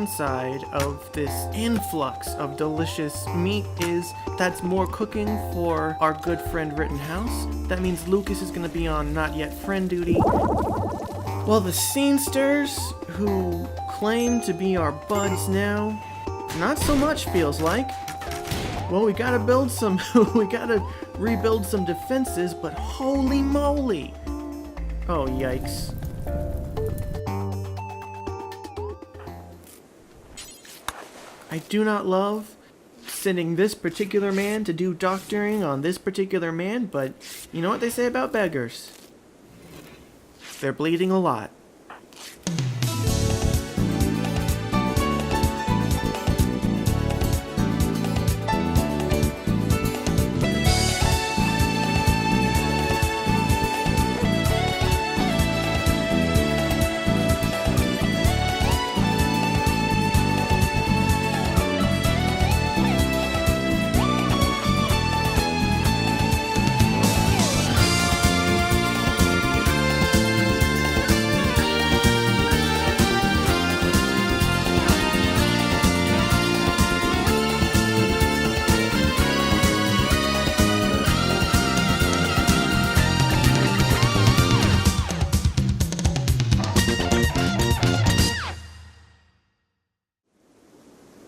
downside of this influx of delicious meat is that's more cooking for our good friend Rittenhouse. That means Lucas is going to be on not yet friend duty. Well, the scenesters, who claim to be our buds now, not so much feels like. Well, we gotta build some, we gotta rebuild some defenses, but holy moly! Oh, yikes. I do not love sending this particular man to do doctoring on this particular man, but you know what they say about beggars? They're bleeding a lot.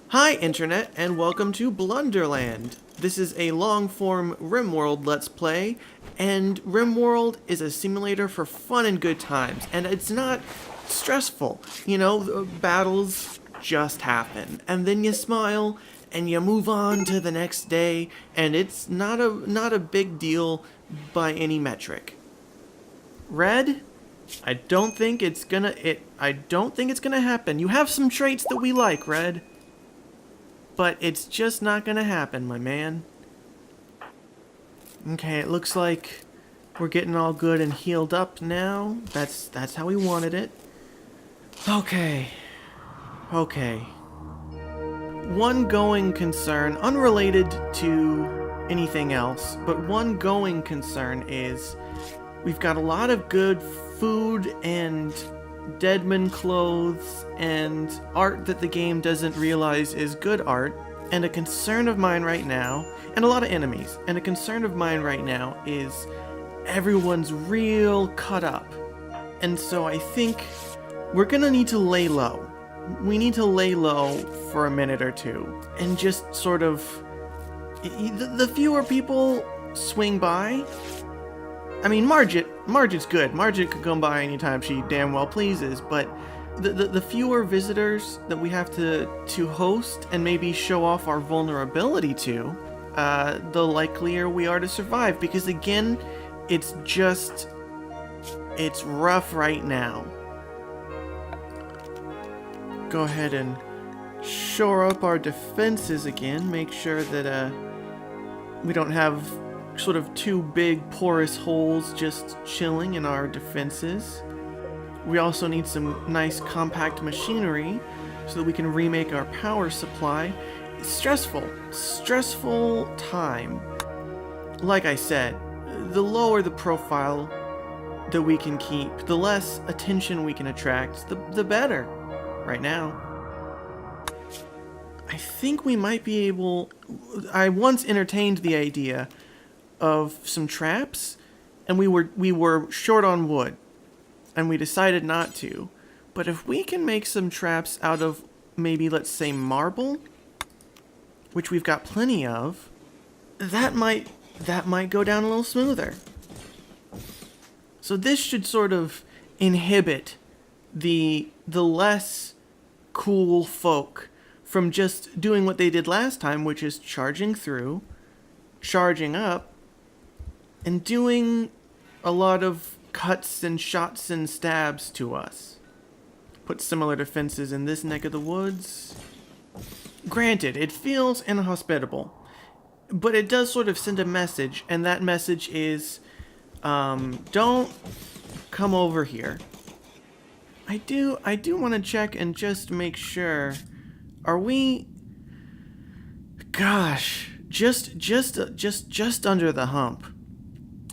Hi Internet, and welcome to Blunderland. This is a long-form Rimworld Let's Play, and Rimworld is a simulator for fun and good times, and it's not stressful. You know, battles just happen, and then you smile, and you move on to the next day, and it's not a big deal by any metric. Red? I don't think it's gonna happen. You have some traits that we like, Red. But it's just not gonna happen, my man. Okay, it looks like we're getting all good and healed up now. That's how we wanted it. Okay. One going concern, unrelated to anything else, but one going concern is we've got a lot of good food and deadman clothes and art that the game doesn't realize is good art, and a concern of mine right now, and a lot of enemies, and a concern of mine right now is everyone's real cut up. And so I think we're gonna need to lay low. We need to lay low for a minute or two and just sort of, the fewer people swing by. I mean, Margit's good. Margit could come by anytime she damn well pleases, but the fewer visitors that we have to host and maybe show off our vulnerability to, the likelier we are to survive. Because again, it's rough right now. Go ahead and shore up our defenses again. Make sure that we don't have sort of two big porous holes just chilling in our defenses. We also need some nice compact machinery so that we can remake our power supply. It's stressful time. Like I said, the lower the profile that we can keep, the less attention we can attract, the better right now. I think we might be able... I once entertained the idea of some traps, and we were short on wood, and we decided not to. But if we can make some traps out of maybe, let's say, marble, which we've got plenty of, that might go down a little smoother. So this should sort of inhibit the less cool folk from just doing what they did last time, which is charging through, charging up, and doing a lot of cuts and shots and stabs to us. Put similar defenses in this neck of the woods. Granted, it feels inhospitable, but it does sort of send a message, and that message is, don't come over here. I do want to check and just make sure. Are we? Gosh, just under the hump.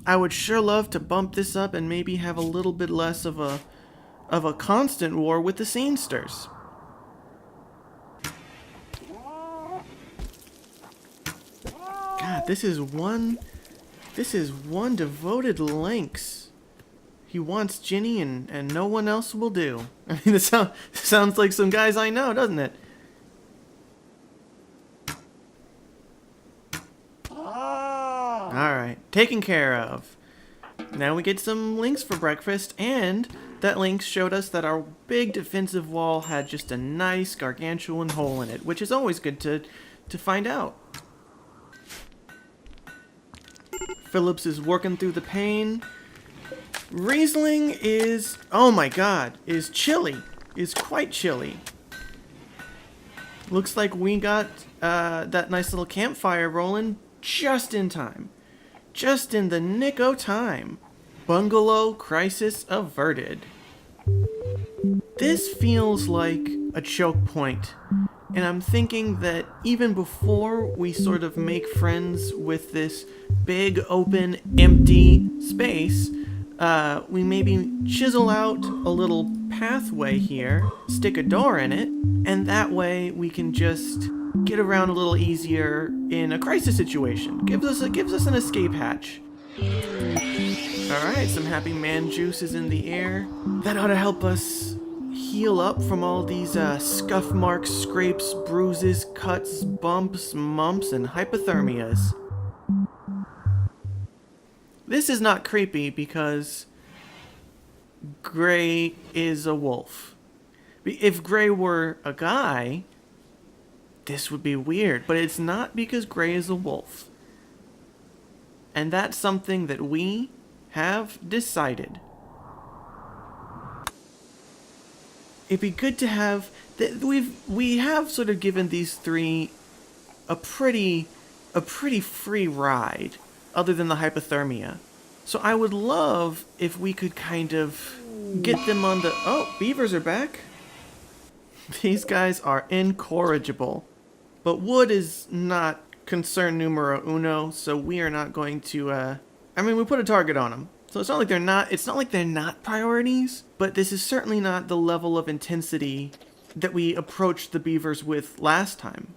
I would sure love to bump this up and maybe have a little bit less of a constant war with the scenesters. God, this is one devoted lynx. He wants Ginny and no one else will do. I mean, this sounds like some guys I know, doesn't it? Alright, taken care of. Now we get some lynx for breakfast, and that lynx showed us that our big defensive wall had just a nice gargantuan hole in it, which is always good to find out. Phillips is working through the pain. Riesling is, oh my god, is chilly. Is quite chilly. Looks like we got that nice little campfire rolling just in time. Just in the nick o' time. Bungalow crisis averted. This feels like a choke point. And I'm thinking that even before we sort of make friends with this big, open, empty space, we maybe chisel out a little pathway here, stick a door in it, and that way we can just get around a little easier in a crisis situation. Gives us an escape hatch. Alright, some happy man juice is in the air. That ought to help us heal up from all these scuff marks, scrapes, bruises, cuts, bumps, mumps, and hypothermias. This is not creepy because Gray is a wolf. If Gray were a guy, this would be weird, but it's not because Gray is a wolf. And that's something that we have decided. It'd be good to have we have sort of given these three a pretty free ride, other than the hypothermia. So I would love if we could kind of get them on the... Oh, beavers are back. These guys are incorrigible. But wood is not concern numero uno, so we are not going to... I mean, we put a target on them. So it's not like they're not priorities, but this is certainly not the level of intensity that we approached the beavers with last time.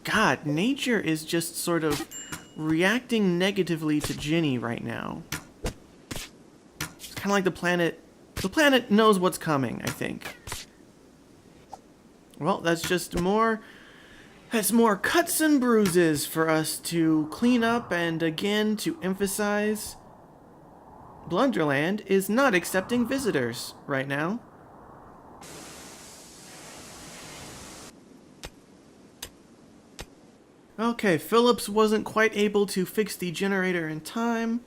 God, nature is just sort of reacting negatively to Ginny right now. It's kind of like the planet knows what's coming, I think. Well, that's more cuts and bruises for us to clean up, and again to emphasize, Blunderland is not accepting visitors right now. Okay, Phillips wasn't quite able to fix the generator in time,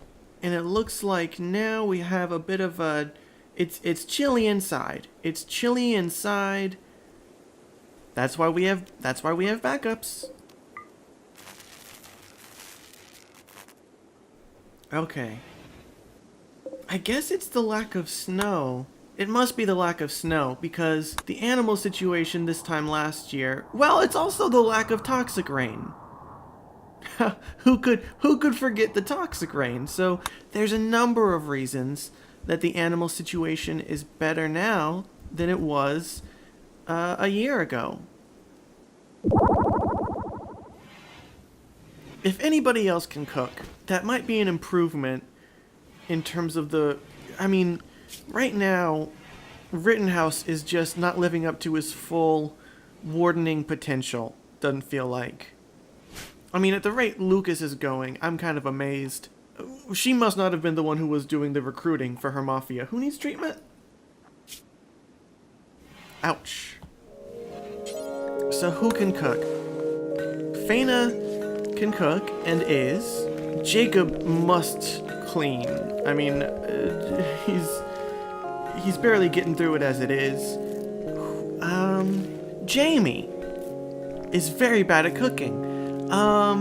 and it looks like now we have a bit of a... It's chilly inside. It's chilly inside. That's why we have backups. Okay. I guess it's the lack of snow. It must be the lack of snow, because the animal situation this time last year, well, it's also the lack of toxic rain. Who could forget the toxic rain? So there's a number of reasons that the animal situation is better now than it was a year ago. If anybody else can cook, that might be an improvement in terms of the... I mean, right now, Rittenhouse is just not living up to his full wardening potential, doesn't feel like. I mean, at the rate Lucas is going, I'm kind of amazed. She must not have been the one who was doing the recruiting for her mafia. Who needs treatment? Ouch. So who can cook? Faina can cook and is. Jacob must clean. I mean, he's barely getting through it as it is. Jamie is very bad at cooking. I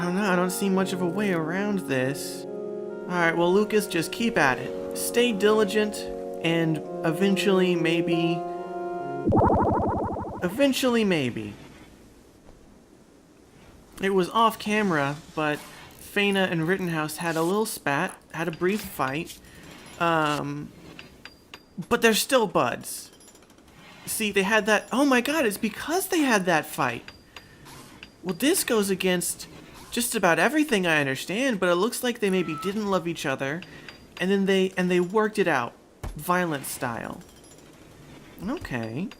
don't know, I don't see much of a way around this. Alright, well, Lucas, just keep at it. Stay diligent, and eventually, maybe... It was off camera, but Faina and Rittenhouse had a little spat, had a brief fight, but they're still buds. See, they had that... Oh my god, it's because they had that fight. Well, this goes against just about everything I understand, but it looks like they maybe didn't love each other, and then they worked it out, violent style. Okay.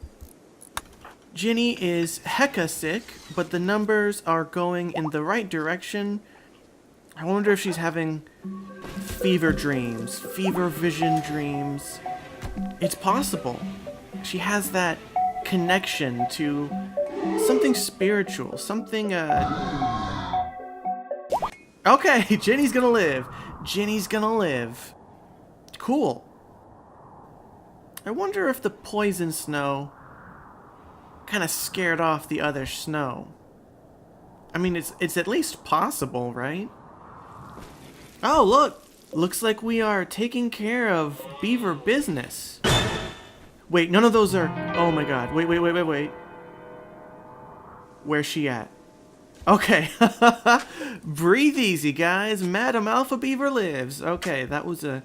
Ginny is hecka sick, but the numbers are going in the right direction. I wonder if she's having fever dreams, fever vision dreams. It's possible. She has that connection to something spiritual, something, Okay, Ginny's gonna live. Ginny's gonna live. Cool. I wonder if the poison snow kind of scared off the other snow. I mean, it's at least possible, right? Oh, look! Looks like we are taking care of beaver business. Wait, none of those are... Oh my god. Wait. Where's she at? Okay. Breathe easy, guys. Madam Alpha Beaver lives. Okay, that was a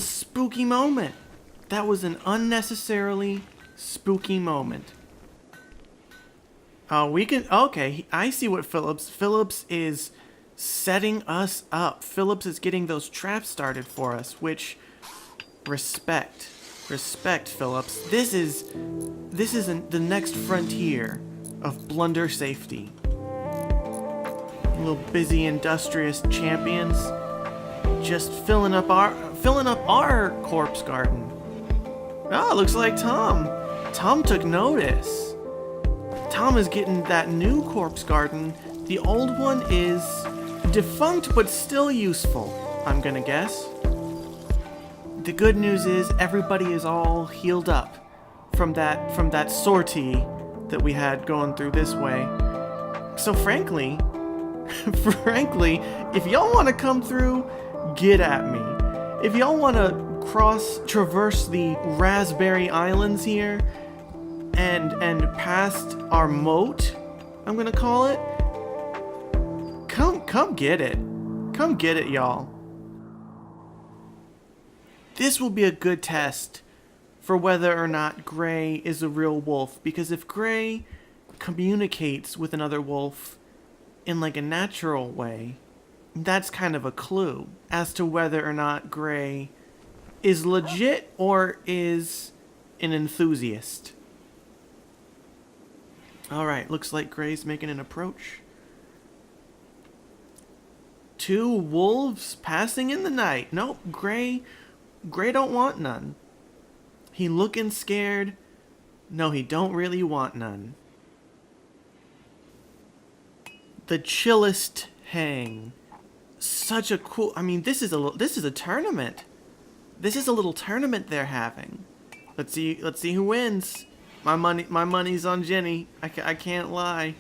spooky moment. That was an unnecessarily spooky moment. Oh, we can... Okay, I see what Phillips is setting us up. Phillips is getting those traps started for us, which... Respect. Respect, Phillips. This is the next frontier of blunder safety. Little busy, industrious champions, just filling up our corpse garden. Oh, looks like Tom. Tom took notice. Tom is getting that new corpse garden. The old one is defunct, but still useful, I'm gonna guess. The good news is everybody is all healed up from that sortie that we had going through this way. So frankly, if y'all want to come through, get at me. If y'all want to traverse the Raspberry Islands here and past our moat, I'm gonna call it, come get it. Come get it, y'all. This will be a good test for whether or not Gray is a real wolf, because if Gray communicates with another wolf in like a natural way, that's kind of a clue as to whether or not Gray is legit or is an enthusiast. Alright, looks like Gray's making an approach. 2 wolves passing in the night. Nope, Gray don't want none. He looking scared. No, he don't really want none. The chillest hang. Such a cool... I mean, this is a tournament. This is a little tournament they're having. Let's see who wins. My money's on Jenny. I can't lie.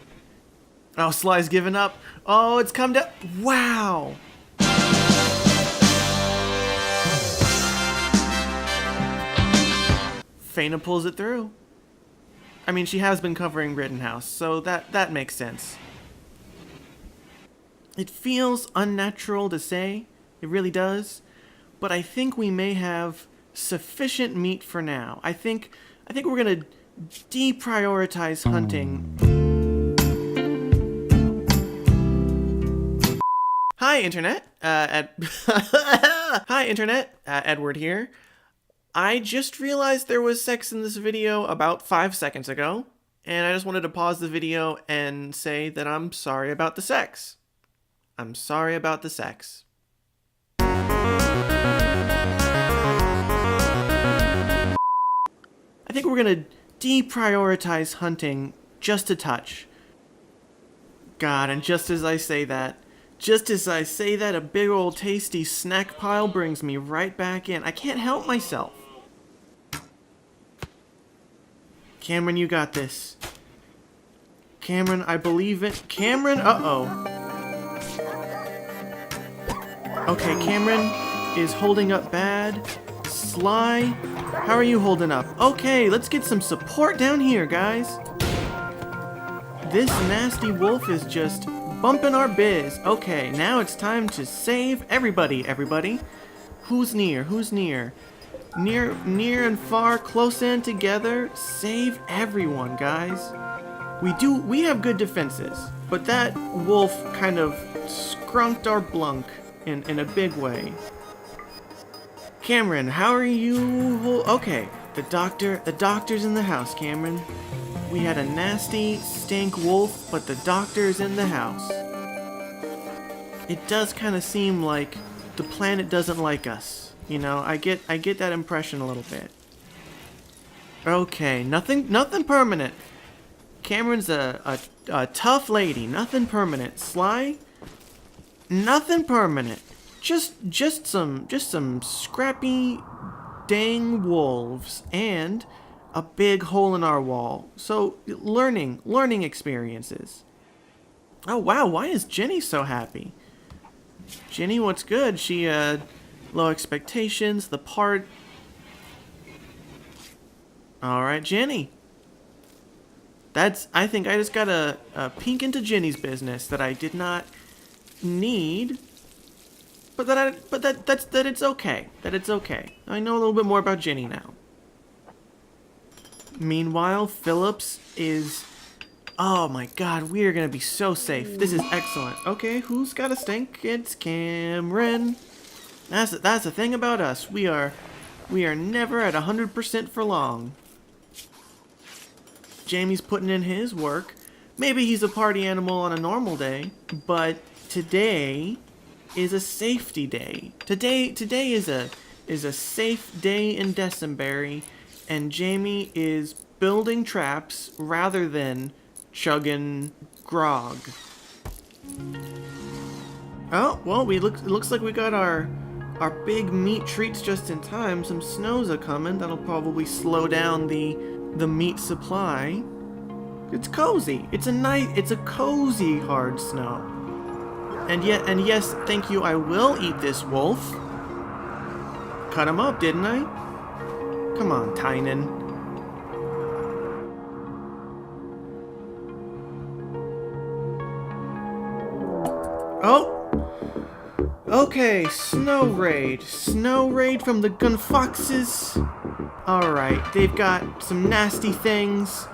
Oh, Sly's giving up. Oh, it's come down. Wow. Faina pulls it through. I mean, she has been covering Rittenhouse, so that makes sense. It feels unnatural to say, it really does, but I think we may have sufficient meat for now. I think we're gonna deprioritize hunting. Hi, Internet. Hi, Internet. Edward here. I just realized there was sex in this video about 5 seconds ago, and I just wanted to pause the video and say that I'm sorry about the sex. I'm sorry about the sex. I think we're gonna deprioritize hunting just a touch. God, and just as I say that, a big old tasty snack pile brings me right back in. I can't help myself. Cameron, you got this. Cameron, I believe it. Cameron, uh-oh. Okay, Cameron is holding up bad. Sly, how are you holding up? Okay, let's get some support down here, guys. This nasty wolf is just bumping our biz. Okay, now it's time to save everybody. Who's near? Near and far, close and together. Save everyone, guys. We have good defenses, but that wolf kind of skrunked our blunk in a big way. Cameron, how are you? Okay, the doctor's in the house, Cameron. We had a nasty stink wolf, but the doctor's in the house. It does kind of seem like the planet doesn't like us. You know, I get that impression a little bit. Okay, nothing permanent. Cameron's a tough lady, nothing permanent. Sly, nothing permanent. Just some scrappy dang wolves and a big hole in our wall. So learning experiences. Oh wow, why is Jenny so happy? Jenny, what's good? She low expectations, the part. Alright, Jenny. I think I just got a peek into Jenny's business that I did not need. But that it's okay. That it's okay. I know a little bit more about Jenny now. Meanwhile, Phillips is... Oh my god, we are gonna be so safe. This is excellent. Okay, who's got a stink? It's Cameron. That's the thing about us. We are never at 100% for long. Jamie's putting in his work. Maybe he's a party animal on a normal day, but today is a safety day. Today is a safe day in Decemberry, and Jamie is building traps rather than chugging grog. Oh, well, it looks like we got our big meat treats just in time. Some snow's a-coming. That'll probably slow down the meat supply. It's cozy. It's a cozy hard snow. And yes, thank you, I will eat this wolf. Cut him up, didn't I? Come on, Tynan. Oh! Okay, Snow Raid. Snow Raid from the Gunfoxes. Alright, they've got some nasty things.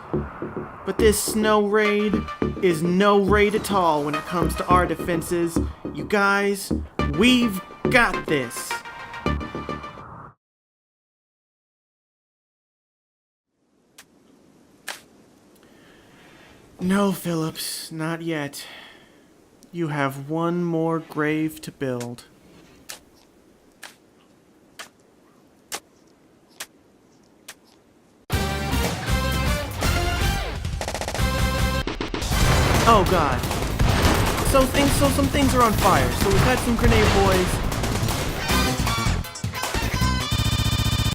But this Snow Raid is no raid at all when it comes to our defenses. You guys, we've got this. No, Phillips, not yet. You have one more grave to build. Oh god. So some things are on fire. So we've got some grenade boys.